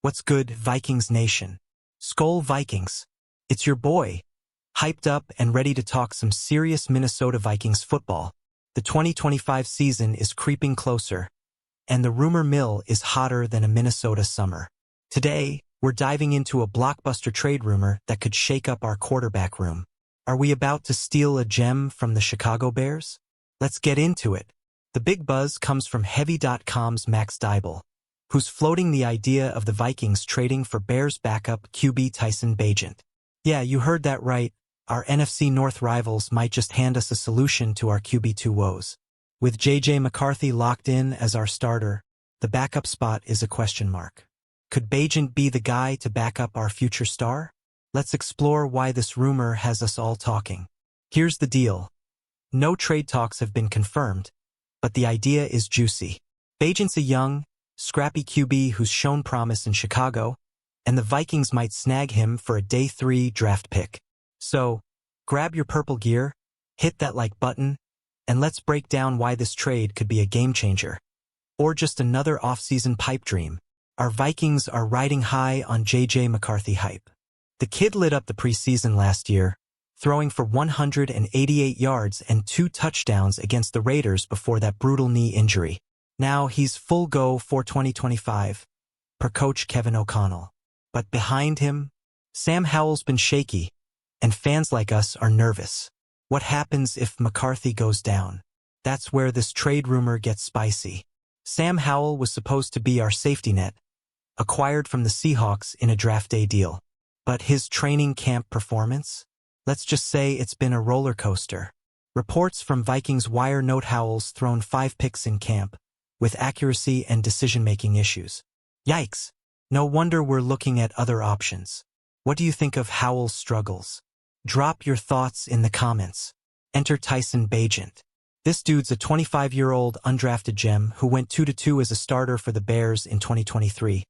What's good, Vikings Nation? Skol Vikings. It's your boy, hyped up and ready to talk some serious Minnesota Vikings football. The 2025 season is creeping closer, and the rumor mill is hotter than a Minnesota summer. Today, we're diving into a blockbuster trade rumor that could shake up our quarterback room. Are we about to steal a gem from the Chicago Bears? Let's get into it. The big buzz comes from Heavy.com's Max Dybel, who's floating the idea of the Vikings trading for Bears backup QB Tyson Bagent. Yeah, you heard that right. Our NFC North rivals might just hand us a solution to our QB2 woes. With J.J. McCarthy locked in as our starter, the backup spot is a question mark. Could Bagent be the guy to back up our future star? Let's explore why this rumor has us all talking. Here's the deal. No trade talks have been confirmed, but the idea is juicy. Bagent's a young, scrappy QB who's shown promise in Chicago, and the Vikings might snag him for a day 3 draft pick. So, grab your purple gear, hit that like button, and let's break down why this trade could be a game changer. Or just another off-season pipe dream. Our Vikings are riding high on J.J. McCarthy hype. The kid lit up the preseason last year, throwing for 188 yards and 2 touchdowns against the Raiders before that brutal knee injury. Now he's full go for 2025, per coach Kevin O'Connell. But behind him, Sam Howell's been shaky, and fans like us are nervous. What happens if McCarthy goes down? That's where this trade rumor gets spicy. Sam Howell was supposed to be our safety net, acquired from the Seahawks in a draft day deal. But his training camp performance? Let's just say it's been a roller coaster. Reports from Vikings Wire note Howell's thrown 5 picks in camp, with accuracy and decision-making issues. Yikes! No wonder we're looking at other options. What do you think of Howell's struggles? Drop your thoughts in the comments. Enter Tyson Bagent. This dude's a 25-year-old undrafted gem who went 2-2 as a starter for the Bears in 2023,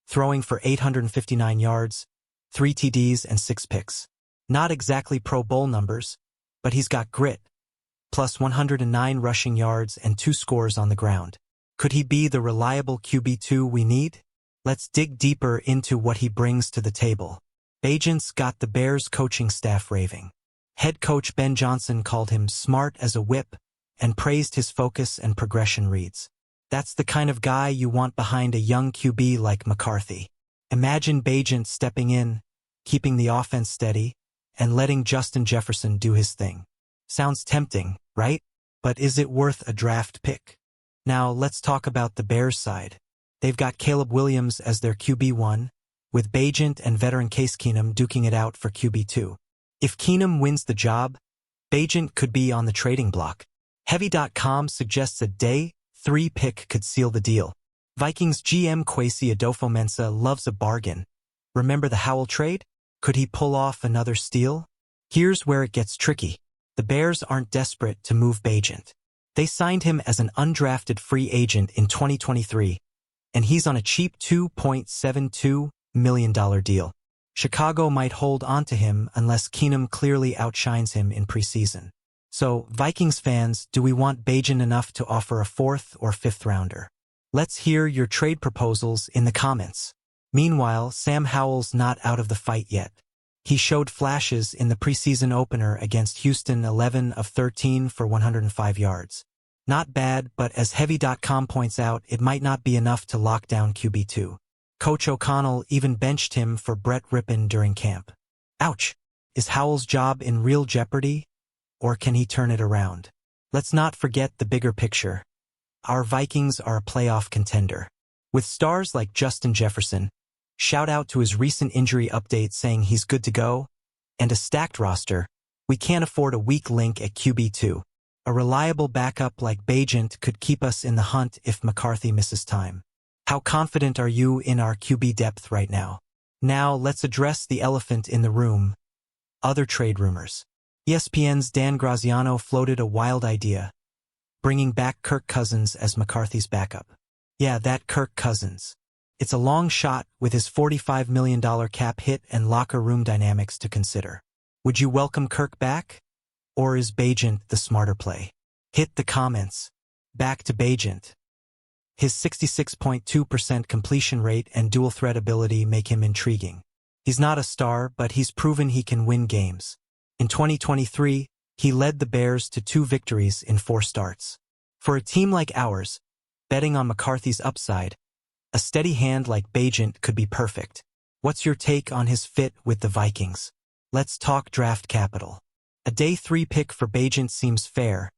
throwing for 859 yards, 3 TDs, and 6 picks. Not exactly Pro Bowl numbers, but he's got grit, plus 109 rushing yards and 2 scores on the ground. Could he be the reliable QB2 we need? Let's dig deeper into what he brings to the table. Bagent's got the Bears coaching staff raving. Head coach Ben Johnson called him smart as a whip and praised his focus and progression reads. That's the kind of guy you want behind a young QB like McCarthy. Imagine Bagent stepping in, keeping the offense steady, and letting Justin Jefferson do his thing. Sounds tempting, right? But is it worth a draft pick? Now let's talk about the Bears side. They've got Caleb Williams as their QB1, with Bagent and veteran Case Keenum duking it out for QB2. If Keenum wins the job, Bagent could be on the trading block. Heavy.com suggests a day 3 pick could seal the deal. Vikings GM Kwesi Adofo-Mensah loves a bargain. Remember the Howell trade? Could he pull off another steal? Here's where it gets tricky. The Bears aren't desperate to move Bagent. They signed him as an undrafted free agent in 2023, and he's on a cheap $2.72 million deal. Chicago might hold on to him unless Keenum clearly outshines him in preseason. So, Vikings fans, do we want Bagent enough to offer a 4th or 5th rounder? Let's hear your trade proposals in the comments. Meanwhile, Sam Howell's not out of the fight yet. He showed flashes in the preseason opener against Houston, 11 of 13 for 105 yards. Not bad, but as Heavy.com points out, it might not be enough to lock down QB2. Coach O'Connell even benched him for Brett Rippon during camp. Ouch! Is Howell's job in real jeopardy? Or can he turn it around? Let's not forget the bigger picture. Our Vikings are a playoff contender. With stars like Justin Jefferson, shout out to his recent injury update saying he's good to go, and a stacked roster, we can't afford a weak link at QB2. A reliable backup like Bagent could keep us in the hunt if McCarthy misses time. How confident are you in our QB depth right now? Now let's address the elephant in the room. Other trade rumors. ESPN's Dan Graziano floated a wild idea, bringing back Kirk Cousins as McCarthy's backup. Yeah, that Kirk Cousins. It's a long shot with his $45 million cap hit and locker room dynamics to consider. Would you welcome Kirk back? Or is Bagent the smarter play? Hit the comments. Back to Bagent. His 66.2% completion rate and dual-threat ability make him intriguing. He's not a star, but he's proven he can win games. In 2023, he led the Bears to 2 victories in 4 starts. For a team like ours, betting on McCarthy's upside, a steady hand like Bagent could be perfect. What's your take on his fit with the Vikings? Let's talk draft capital. A day 3 pick for Bagent seems fair,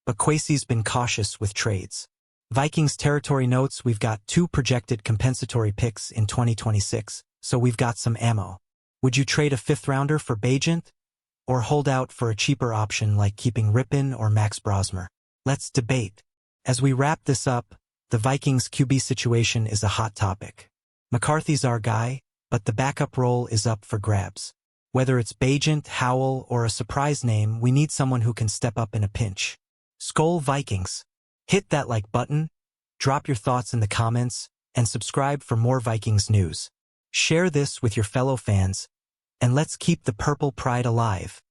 but Kwesi's been cautious with trades. Vikings territory notes we've got 2 projected compensatory picks in 2026, so we've got some ammo. Would you trade a 5th-rounder for Bagent? Or hold out for a cheaper option like keeping Rippon or Max Brosmer? Let's debate. As we wrap this up, the Vikings QB situation is a hot topic. McCarthy's our guy, but the backup role is up for grabs. Whether it's Bagent, Howell, or a surprise name, we need someone who can step up in a pinch. Skol Vikings. Hit that like button, drop your thoughts in the comments, and subscribe for more Vikings news. Share this with your fellow fans, and let's keep the purple pride alive.